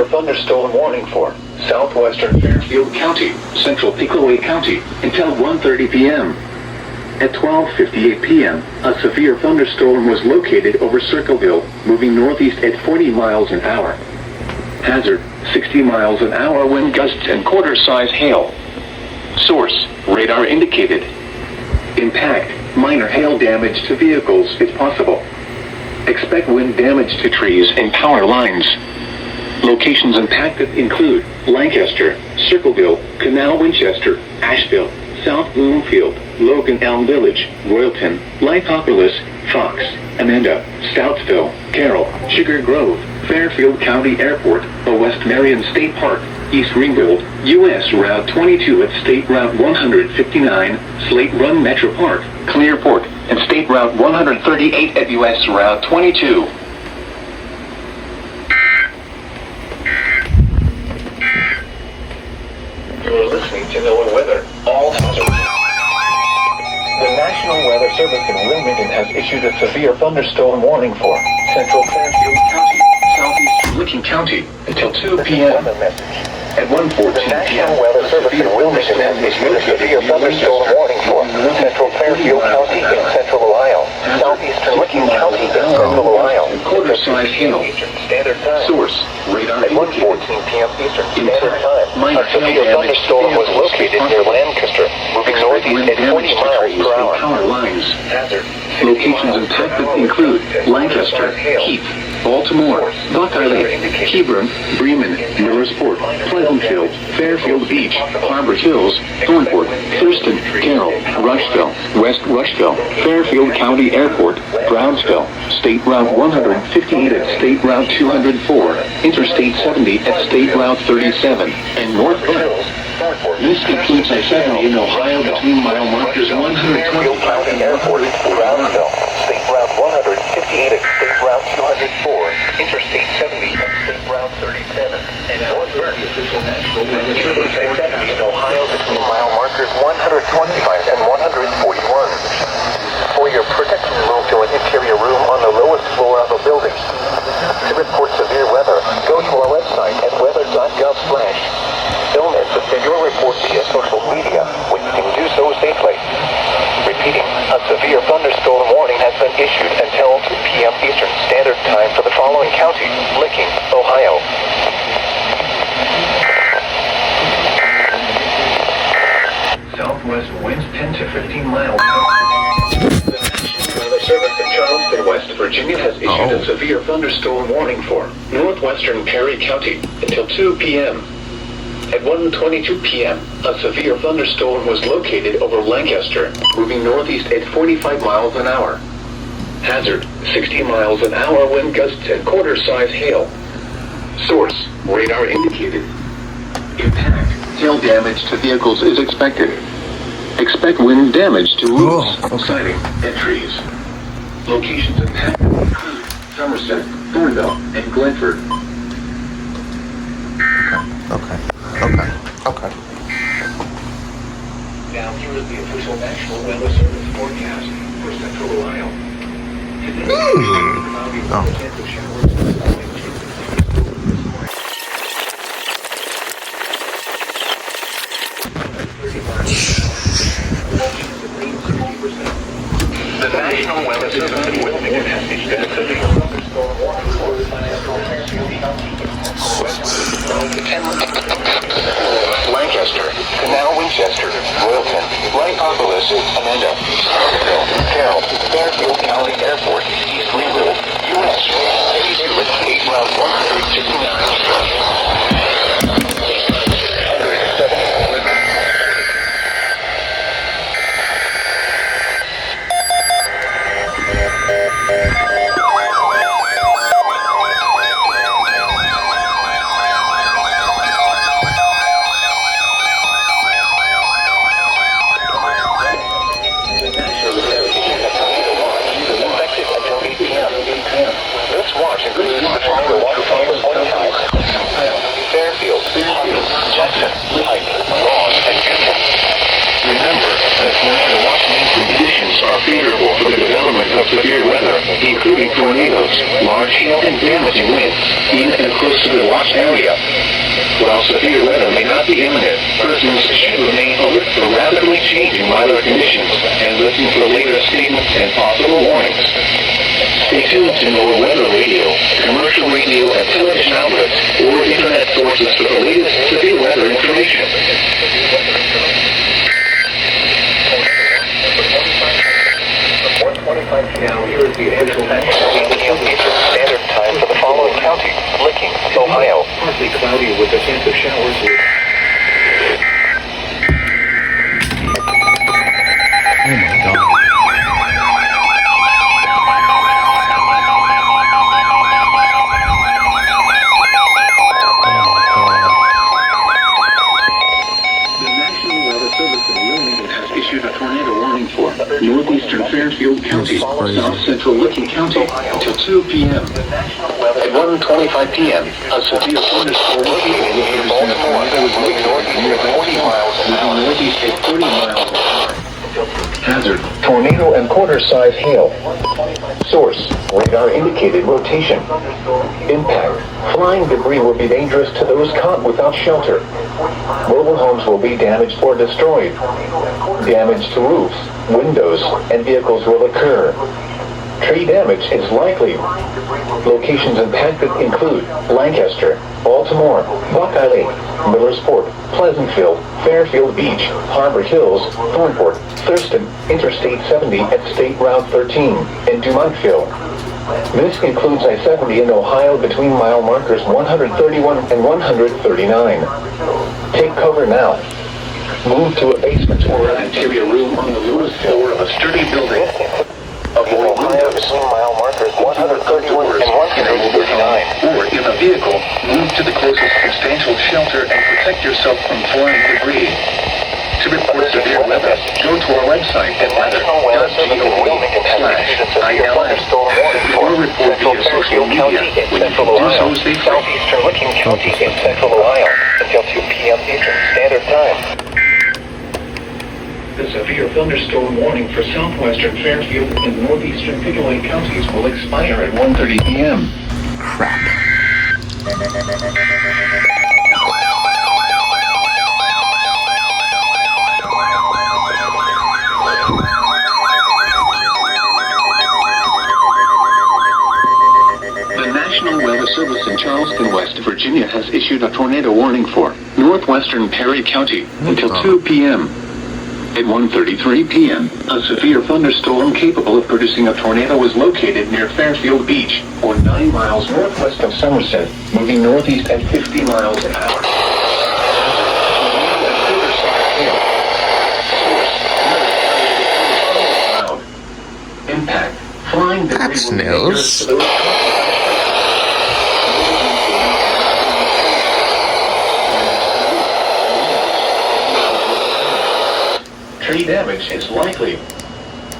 Thunderstorm warning for southwestern Fairfield County, central Pickaway County, until 1:30 p.m. At 12:58 p.m., a severe thunderstorm was located over Circleville, moving northeast at 40 miles an hour. Hazard, 60 miles an hour wind gusts and quarter-size hail. Source, radar indicated. Impact, minor hail damage to vehicles is possible. Expect wind damage to trees and power lines. Locations impacted include Lancaster, Circleville, Canal Winchester, Asheville, South Bloomfield, Logan Elm Village, Royalton, Lithopolis, Fox, Amanda, Stoutsville, Carroll, Sugar Grove, Fairfield County Airport, West Marion State Park, East Ringgold, U.S. Route 22 at State Route 159, Slate Run Metro Park, Clearport, and State Route 138 at U.S. Route 22. You're listening to NOAA Weather. All hazards. The National Weather Service in Wilmington has issued a severe thunderstorm warning for central Fairfield County, southeastern Licking County, until 2 p.m. At 1:14 The National Weather Service in Wilmington has issued a severe thunderstorm warning for central Fairfield County in central Ohio, southeastern Licking County in central Ohio. Quarter-size hail. Standard time. Source, radar At 1:14 p.m. Eastern Standard Time, a severe thunderstorm was located near Lancaster, moving northeast at 40 miles per hour. Power lines. Hazard. Locations impacted include Lancaster, Heath, Baltimore, Buckeye Lake, Hebron, Bremen, Millersport, Pleasantville, Fairfield Beach, Harbor Hills, Thornport, Thurston, Carroll, Rushville, West Rushville, Fairfield County Airport, Brownsville, State Route 158 at State Route 204, Interstate 70 at State Route 37, and North Hills. This includes I-70 in Ohio between mile markers 125 County Airport, Brownsville, State Route 158 at State Route 204, Interstate 70 at State Route 37, and North official National Weather Service in Ohio between mile markers 125 and 141. For your protection, move to an interior room on the lowest floor of a building. To report severe weather, go to our website at weather.gov/. Film and send your report via social media when you can do so safely. Repeating, a severe thunderstorm warning has been issued until 2 p.m. Eastern Standard Time for the following counties: Licking, Ohio. Southwest winds 10 to 15 miles. The National Weather Service in Charleston, West Virginia has issued a severe thunderstorm warning for northwestern Perry County until 2 p.m. At 1:22 p.m., a severe thunderstorm was located over Lancaster, moving northeast at 45 miles an hour. Hazard, 60 miles an hour wind gusts and quarter-size hail. Source, radar indicated. Impact, hail damage to vehicles is expected. Expect wind damage to roofs, siding, and trees. Locations impacted include Somerset, Thornville, and Glenford. Okay. Now here is the official National Weather Service forecast for Central Ohio. The National Weather Service in Wilmington has issued a severe thunderstorm warning for Lancaster, Canal Winchester, Royalton, Lithopolis, Amanda, Stoutsville, Carroll, Fairfield County Airport, East Ringgold, U.S. 82 at State Route 159. Fairfield, Jackson, Pike, Ross, and Union. Remember that tornado watching conditions are favorable for the development of severe weather, including tornadoes, large hail, and damaging winds, even and close to the watch area. While severe weather may not be imminent, persons should remain alert for rapidly changing weather conditions and listen for later statements and possible warnings. Stay tuned to NOAA weather radio, commercial radio and television outlets, or internet sources for the latest severe weather information. Now here is the official standard time for the following county: Licking, Ohio. Partly cloudy with a chance of showers. Oh my god. Northeastern Fairfield County, South Central Licking County, until 2 p.m. At 1:25 p.m., a severe thunderstorm located in Baltimore was located near 40 miles an hour, northeast at 30 miles an hour. Hazard: tornado and quarter-size hail. Source: radar indicated rotation. Impact: flying debris will be dangerous to those caught without shelter. Mobile homes will be damaged or destroyed. Damage to roofs, windows, and vehicles will occur. Tree damage is likely. Locations impacted include Lancaster, Baltimore, Buckeye Lake, Millersport, Pleasantville, Fairfield Beach, Harbor Hills, Thornport, Thurston, Interstate 70 at State Route 13, and Dumontville. This includes I-70 in Ohio between mile markers 131 and 139. Take cover now. Move to a basement or an interior room on the lowest floor of a sturdy building. Avoid Ohio windows. between mile markers 131 and 139. Or in a vehicle, move to the closest substantial shelter and protect yourself from flying debris. To report severe weather, go to our website at weather.gov/ILS. Or report via social media when you can do so safely. Southeastern Licking County in Central Ohio until 2 p.m. Eastern Standard Time. The severe thunderstorm warning for southwestern Fairfield and northeastern Pickaway counties will expire at 1:30 p.m. Crap. The National Weather Service in Charleston, West Virginia has issued a tornado warning for northwestern Perry County until 2 p.m. At 1:33 p.m., a severe thunderstorm capable of producing a tornado was located near Fairfield Beach, or 9 miles northwest of Somerset, moving northeast at 50 miles an hour. Impact: flying debris That's will be dangerous news. to those caught. Tree damage is likely.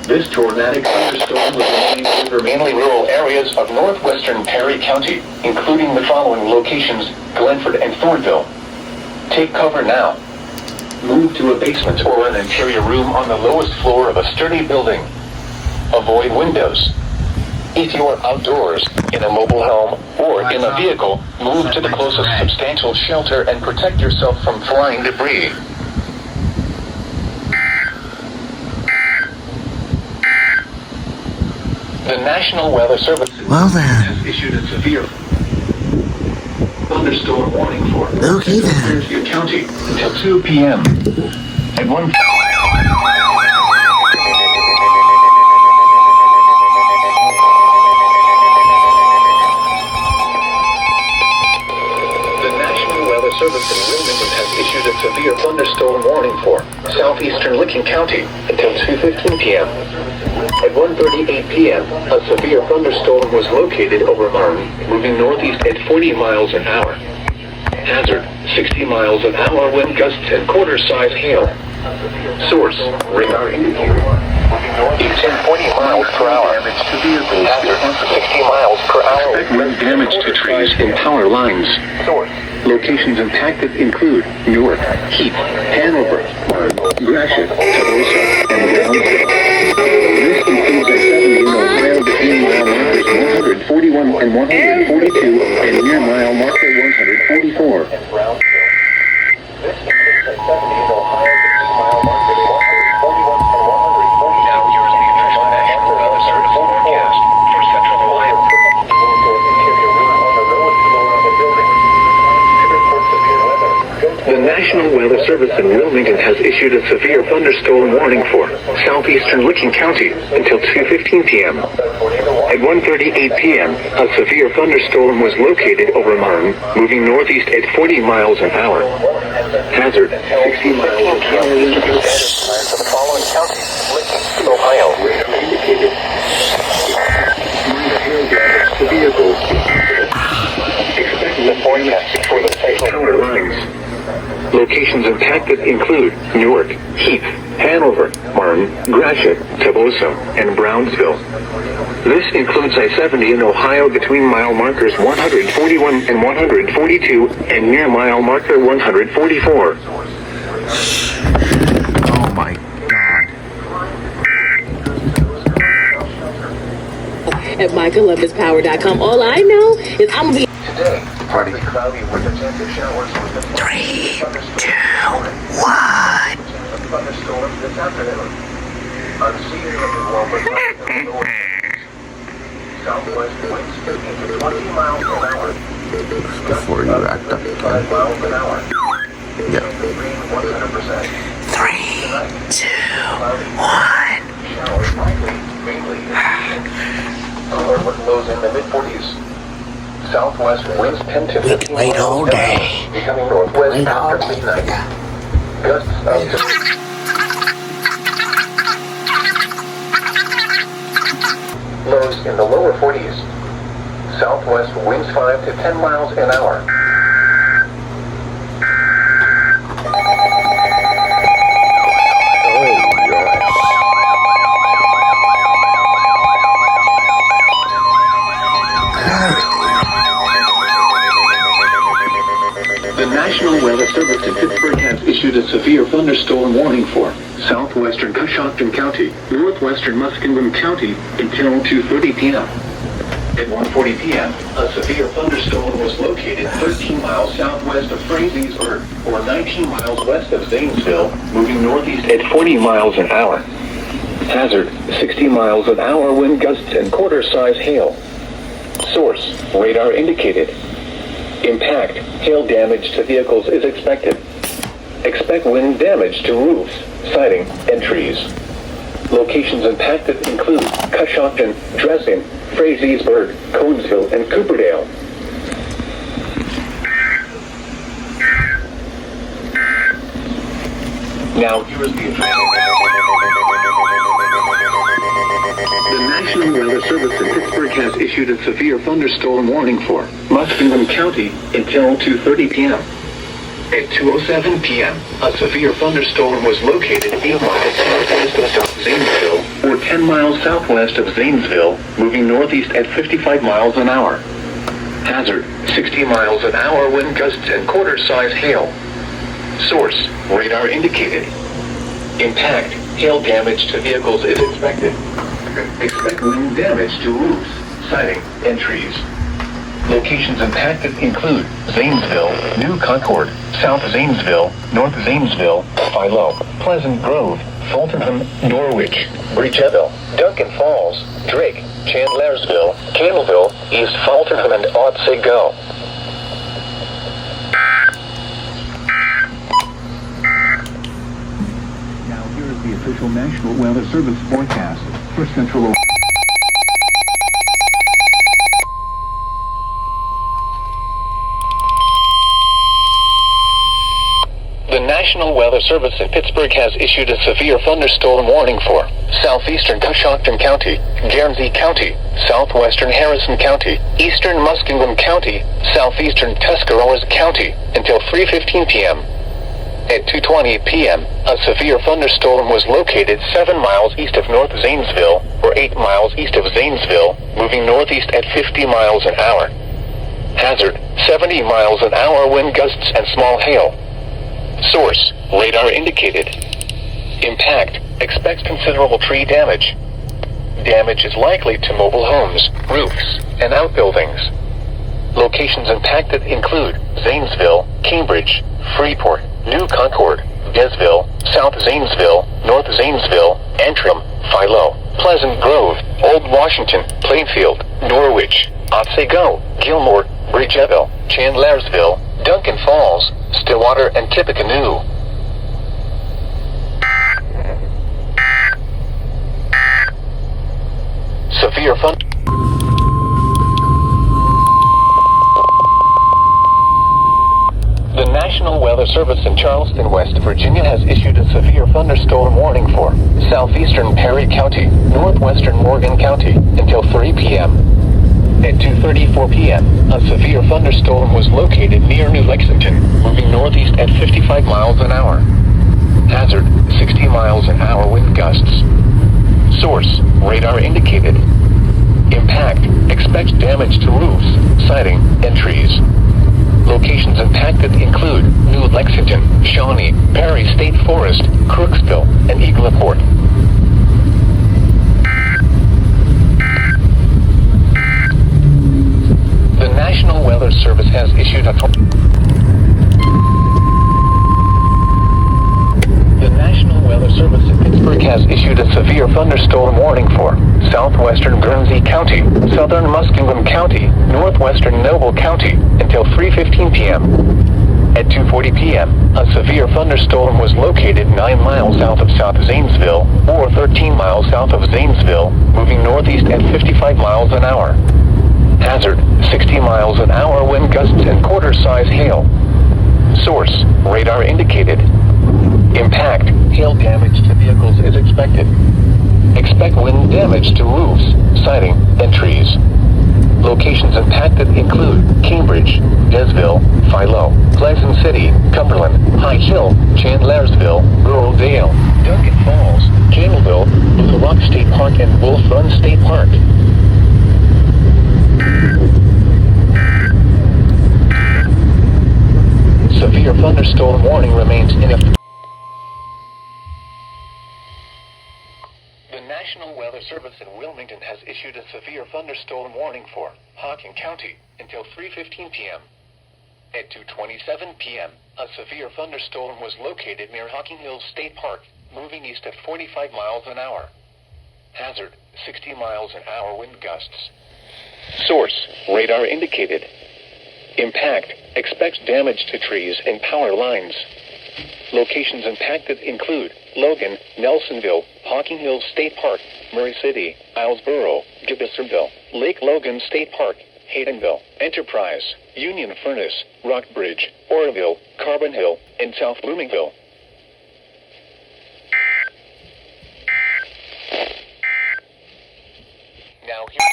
This tornadic thunderstorm will remain over mainly rural areas of northwestern Perry County, including the following locations: Glenford and Thornville. Take cover now. Move to a basement or an interior room on the lowest floor of a sturdy building. Avoid windows. If you are outdoors, in a mobile home, or in a vehicle, move to the closest substantial shelter and protect yourself from flying debris. The National Weather Service has issued a severe thunderstorm warning for Fairfield County until 2 p.m. At 1. The National Weather Service in Wilmington has issued a severe thunderstorm warning for southeastern Licking County until 2:15 p.m. At 1:38 p.m., a severe thunderstorm was located over Martin, moving northeast at 40 miles an hour. Hazard: 60 miles an hour wind gusts and quarter-size hail. Source, radar indicator. East 40 miles per hour. Damage to vehicles. Hazard 60 miles per hour. Expect wind damage to trees and power lines. Source. Locations impacted include Newark, Heath, Hanover, Gratiot, Tolosa, and Brownsville. This includes I-70 in Ohio between mile markers 141 and 142 and near mile marker 144. And Brownsville. This includes I-70 in Ohio between mile markers 141 and 142. Now here's the official National Weather Service forecast for Central Ohio. Interior roof on the lowest floor of the building. To report severe weather, go to The National Weather Service in Wilmington has issued a severe thunderstorm warning for southeastern Licking County until 2:15 p.m. At 1:38 p.m., a severe thunderstorm was located over Martin, moving northeast at 40 miles an hour. Hazard, 60 miles an hour. for the following counties: Licking, Ohio. Indicated. Minor hail damage to vehicles. Expect The forecast for the central power lines. Locations impacted include Newark, Heath, Hanover, Martin, Gratiot, Tolosa, and Brownsville. This includes I-70 in Ohio between mile markers 141 and 142 and near mile marker 144. Oh my god. At MyColumbusPower.com. All I know is I'm gonna be today. Partly cloudy with attempted showers. 3, 2, 1. Thunderstorms this afternoon. Unseeing looking warmer. Southwest winds 15 to 20 miles an hour. Before you act up 5 miles an hour. Yeah. Green 100%. 3, 2, 1. Showers likely, mainly. Cooler with lows in the mid-40s. Southwest winds 10 to 15 wait miles all an day. hour, becoming northwest Wait all after day. midnight. Yeah. Gusts up to lows in the lower 40s. Southwest winds 5 to 10 miles an hour. The National Weather Service in Pittsburgh has issued a severe thunderstorm warning for southwestern Coshocton County, northwestern Muskingum County until 2:30 p.m. At 1:40 p.m., a severe thunderstorm was located 13 miles southwest of Fraziersburg, or 19 miles west of Zanesville, moving northeast at 40 miles an hour. Hazard, 60 miles an hour wind gusts and quarter-size hail. Source, radar indicated. Impact, hail damage to vehicles is expected. Expect wind damage to roofs, siding, and trees. Locations impacted include Coshocton, Dressing, Fraziersburg, Conesville, and Cooperdale. Now here is the The National Weather Service in Pittsburgh has issued a severe thunderstorm warning for Muskingum County until 2:30 p.m. At 2:07 p.m., a severe thunderstorm was located 8 miles southwest of South Zanesville, or 10 miles southwest of Zanesville, moving northeast at 55 miles an hour. Hazard, 60 miles an hour wind gusts and quarter-size hail. Source, radar indicated. Impact, hail damage to vehicles is expected. Expect wind damage to roofs, siding, and trees. Locations impacted include Zanesville, New Concord, South Zanesville, North Zanesville, Philo, Pleasant Grove, Fultonham, Norwich, Bridgeville, Duncan Falls, Drake, Chandlersville, Campbellville, East Fultonham, and Otsego. Now here is the official National Weather Service forecast for Central Ohio. The National Weather Service in Pittsburgh has issued a severe thunderstorm warning for southeastern Coshocton County, Guernsey County, southwestern Harrison County, eastern Muskingum County, southeastern Tuscarawas County until 3:15 p.m. At 2:20 p.m., a severe thunderstorm was located 7 miles east of North Zanesville, or 8 miles east of Zanesville, moving northeast at 50 miles an hour. Hazard, 70 miles an hour wind gusts and small hail. Source, radar indicated. Impact, expects considerable tree damage. Damage is likely to mobile homes, roofs, and outbuildings. Locations impacted include Zanesville, Cambridge, Freeport, New Concord, Desville, South Zanesville, North Zanesville, Antrim, Philo, Pleasant Grove, Old Washington, Plainfield, Norwich, Otsego, Gilmore, Bridgeville, Chandlersville, Duncan Falls, Stillwater, and Tippecanoe. Severe thunder. The National Weather Service in Charleston, West Virginia has issued a severe thunderstorm warning for southeastern Perry County, northwestern Morgan County, until 3 p.m. At 2:34 p.m., a severe thunderstorm was located near New Lexington, moving northeast at 55 miles an hour. Hazard, 60 miles an hour wind gusts. Source, radar indicated. Impact, expects damage to roofs, siding, and trees. Locations impacted include New Lexington, Shawnee, Perry State Forest, Crooksville, and Eagleport. The National Weather Service has issued a Service in Pittsburgh has issued a severe thunderstorm warning for southwestern Guernsey County, southern Muskingum County, northwestern Noble County, until 3:15 p.m. At 2:40 p.m., a severe thunderstorm was located 9 miles south of South Zanesville, or 13 miles south of Zanesville, moving northeast at 55 miles an hour. Hazard, 60 miles an hour wind gusts and quarter-size hail. Source, radar indicated. Impact, hail damage to vehicles is expected. Expect wind damage to roofs, siding, and trees. Locations impacted include Cambridge, Desville, Philo, Pleasant City, Cumberland, High Hill, Chandlersville, Rural Dale, Duncan Falls, Jamelville, Blue Rock State Park, and Wolf Run State Park. Severe thunderstorm warning remains in effect. The National Weather Service in Wilmington has issued a severe thunderstorm warning for Hocking County until 3:15 p.m. At 2:27 p.m., a severe thunderstorm was located near Hocking Hills State Park, moving east at 45 miles an hour. Hazard, 60 miles an hour wind gusts. Source, radar indicated. Impact, expects damage to trees and power lines. Locations impacted include Logan, Nelsonville, Hocking Hills State Park, Murray City, Islesboro, Gibbesville, Lake Logan State Park, Haydenville, Enterprise, Union Furnace, Rockbridge, Oroville, Carbon Hill, and South Bloomingville. Now here.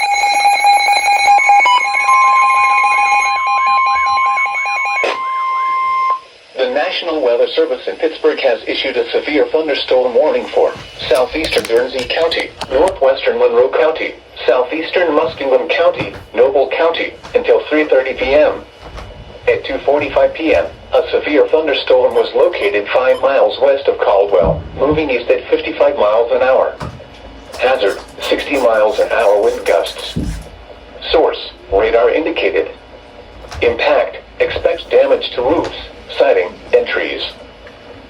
The National Weather Service in Pittsburgh has issued a severe thunderstorm warning for southeastern Guernsey County, northwestern Monroe County, southeastern Muskingum County, Noble County, until 3:30 p.m. At 2:45 p.m., a severe thunderstorm was located 5 miles west of Caldwell, moving east at 55 miles an hour. Hazard, 60 miles an hour wind gusts. Source, radar indicated. Impact, expects damage to roofs, siding, and trees.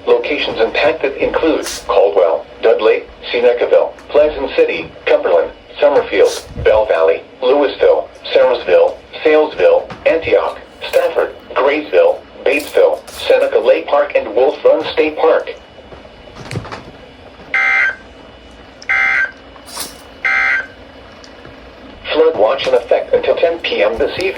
Locations impacted include Caldwell, Dudley, Senecaville, Pleasant City, Cumberland, Summerfield, Bell Valley, Louisville, Sarasville, Salesville, Antioch, Stafford, Graysville, Batesville, Seneca Lake Park, and Wolf Run State Park. Flood watch in effect until 10 p.m. this evening.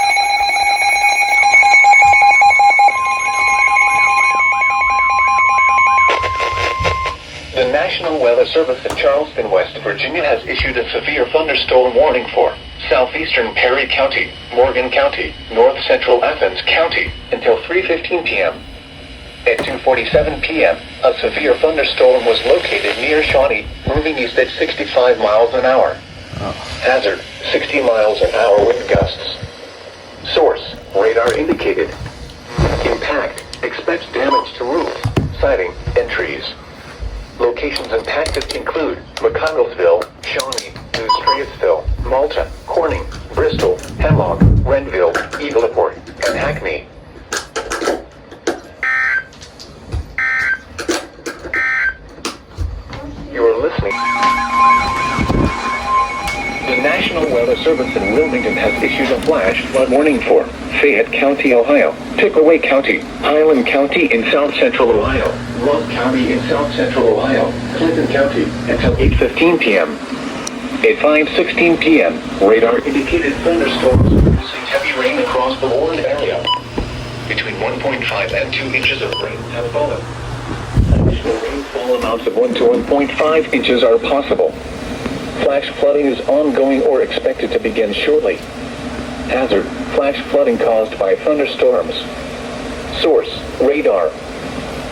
The National Weather Service in Charleston, West Virginia has issued a severe thunderstorm warning for southeastern Perry County, Morgan County, north central Athens County, until 3:15 p.m. At 2:47 p.m., a severe thunderstorm was located near Shawnee, moving east at 65 miles an hour. Hazard, 60 miles an hour wind gusts. Source, radar indicated. Impact, expect damage to roof, siding, and trees. Locations impacted include McConnellsville, Shawnee, New Strayhoursville, Malta, Corning, Bristol, Hemlock, Renville, Eagleport, and Hackney. You are listening. The National Weather Service in Wilmington has issued a flash flood warning for Fayette County, Ohio, Pickaway County, Highland County in south central Ohio, Love County in south central Ohio, Clinton County until 8:15 p.m. At 5:16 p.m., radar indicated thunderstorms producing heavy rain across the Warren area. Between 1.5 and 2 inches of rain have fallen. Additional rainfall amounts of 1 to 1.5 inches are possible. Flash flooding is ongoing or expected to begin shortly. Hazard, flash flooding caused by thunderstorms. Source, radar.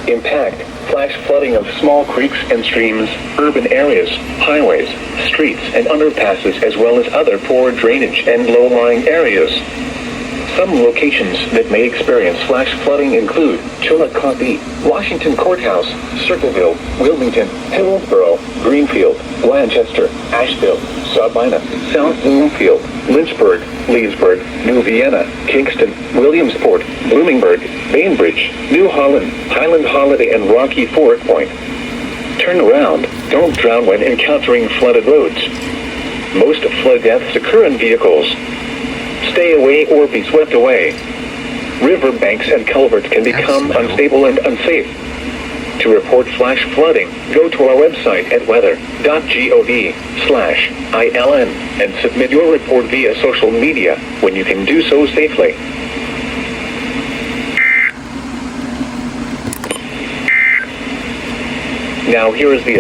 Impact, flash flooding of small creeks and streams, urban areas, highways, streets, and underpasses, as well as other poor drainage and low-lying areas. Some locations that may experience flash flooding include Chillicothe, Washington Courthouse, Circleville, Wilmington, Hillsborough, Greenfield, Blanchester, Asheville, Sabina, South Bloomfield, Lynchburg, Leesburg, New Vienna, Kingston, Williamsport, Bloomingburg, Bainbridge, New Holland, Highland Holiday, and Rocky Fort Point. Turn around. Don't drown when encountering flooded roads. Most flood deaths occur in vehicles. Stay away or be swept away. River banks and culverts can become unstable and unsafe. To report flash flooding, go to our website at weather.gov/ILN and submit your report via social media when you can do so safely. Now here is the